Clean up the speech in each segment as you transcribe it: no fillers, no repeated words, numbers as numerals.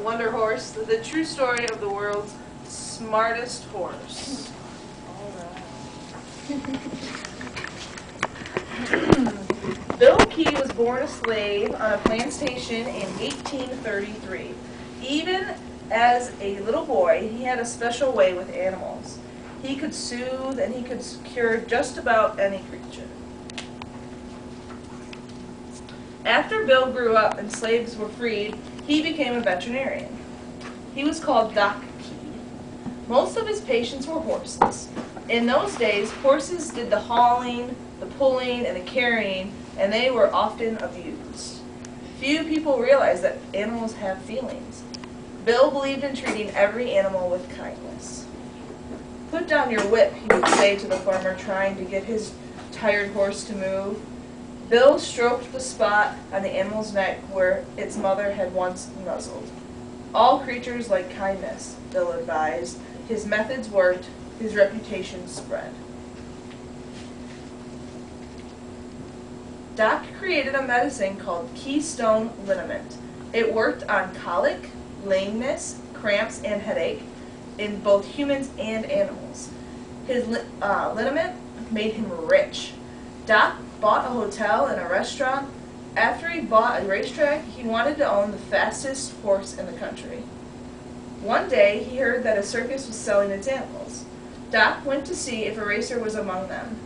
Wonder Horse, the true story of the world's smartest horse. Bill Key was born a slave on a plantation in 1833. Even as a little boy, he had a special way with animals. He could soothe and he could cure just about any creature. After Bill grew up and slaves were freed, he became a veterinarian. He was called Doc Key. Most of his patients were horses. In those days, horses did the hauling, the pulling, and the carrying, and they were often abused. Few people realize that animals have feelings. Bill believed in treating every animal with kindness. "Put down your whip," he would say to the farmer trying to get his tired horse to move. Bill stroked the spot on the animal's neck where its mother had once nuzzled. All creatures like kindness, Bill advised. His methods worked, his reputation spread. Doc created a medicine called Keystone Liniment. It worked on colic, lameness, cramps, and headache in both humans and animals. His liniment made him rich. Doc bought a hotel and a restaurant. After he bought a racetrack, he wanted to own the fastest horse in the country. One day, he heard that a circus was selling its animals. Doc went to see if a racer was among them.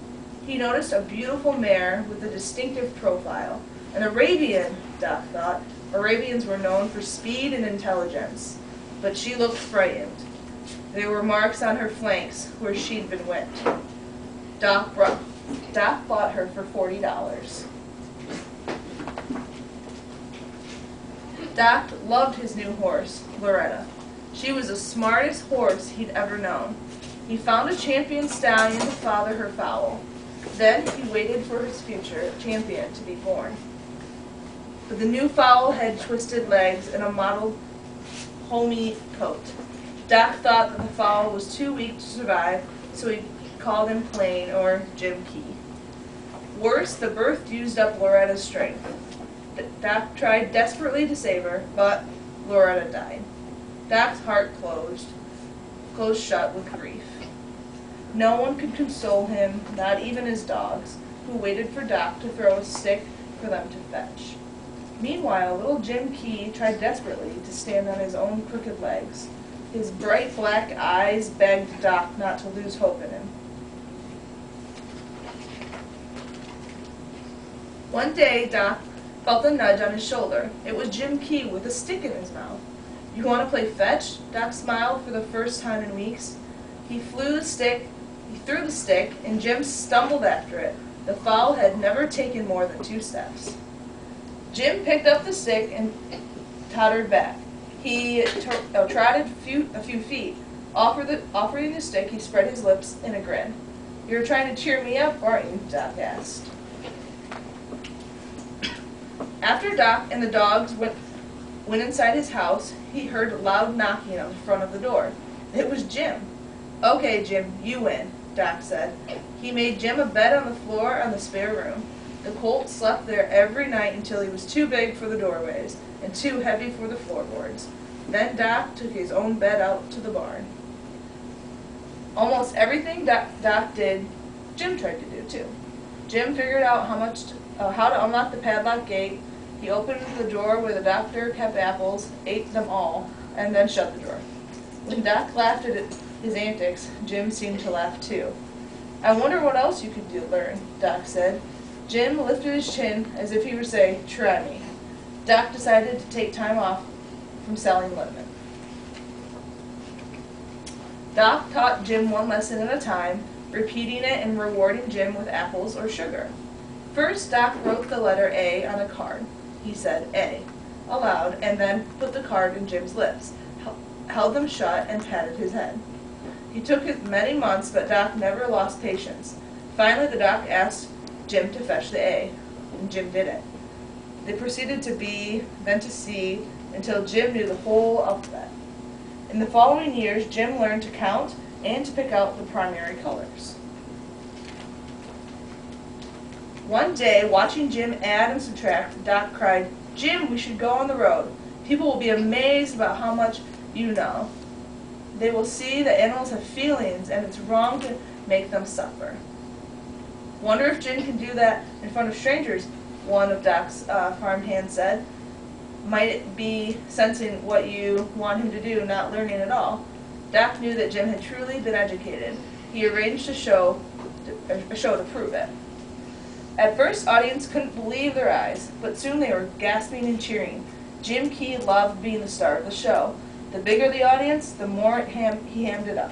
He noticed a beautiful mare with a distinctive profile. An Arabian, Doc thought. Arabians were known for speed and intelligence, but she looked frightened. There were marks on her flanks where she'd been whipped. Doc bought her for $40. Doc loved his new horse, Loretta. She was the smartest horse he'd ever known. He found a champion stallion to father her foal. Then he waited for his future champion to be born. But the new foal had twisted legs and a mottled, homey coat. Doc thought that the foal was too weak to survive, so he called him Plain, or Jim Key. Worse, the birth used up Loretta's strength. Doc tried desperately to save her, but Loretta died. Doc's heart closed shut with grief. No one could console him, not even his dogs, who waited for Doc to throw a stick for them to fetch. Meanwhile, little Jim Key tried desperately to stand on his own crooked legs. His bright black eyes begged Doc not to lose hope in him. One day, Doc felt a nudge on his shoulder. It was Jim Key with a stick in his mouth. "You want to play fetch?" Doc smiled for the first time in weeks. He threw the stick, and Jim stumbled after it. The fowl had never taken more than 2 steps. Jim picked up the stick and tottered back. He trotted a few feet. Offering the stick, he spread his lips in a grin. "You're trying to cheer me up, aren't you?" Doc asked. After Doc and the dogs went inside his house, he heard loud knocking on the front of the door. It was Jim. "Okay, Jim, you win," Doc said. He made Jim a bed on the floor on the spare room. The colt slept there every night until he was too big for the doorways and too heavy for the floorboards. Then Doc took his own bed out to the barn. Almost everything Doc did, Jim tried to do too. Jim figured out how to unlock the padlock gate. He opened the drawer where the doctor kept apples, ate them all, and then shut the drawer. When Doc laughed at his antics, Jim seemed to laugh too. "I wonder what else you could learn," Doc said. Jim lifted his chin as if he were saying, "Try me." Doc decided to take time off from selling liniment. Doc taught Jim one lesson at a time, repeating it and rewarding Jim with apples or sugar. First, Doc wrote the letter A on a card. He said "A" aloud and then put the card in Jim's lips, held them shut, and patted his head. It took many months, but Doc never lost patience. Finally, the doc asked Jim to fetch the A, and Jim did it. They proceeded to B, then to C, until Jim knew the whole alphabet. In the following years, Jim learned to count and to pick out the primary colors. One day, watching Jim add and subtract, Doc cried, "Jim, we should go on the road." People will be amazed about how much you know. They will see that animals have feelings and it's wrong to make them suffer. Wonder if Jim can do that in front of strangers, one of Doc's farmhands said. Might it be sensing what you want him to do, not learning at all? Doc knew that Jim had truly been educated. He arranged a show to prove it. At first, audience couldn't believe their eyes, but soon they were gasping and cheering. Jim Key loved being the star of the show. The bigger the audience, the more he hammed it up.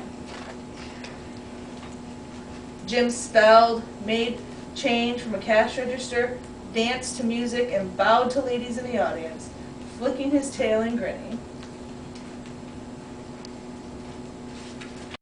Jim spelled, made change from a cash register, danced to music, and bowed to ladies in the audience, flicking his tail and grinning.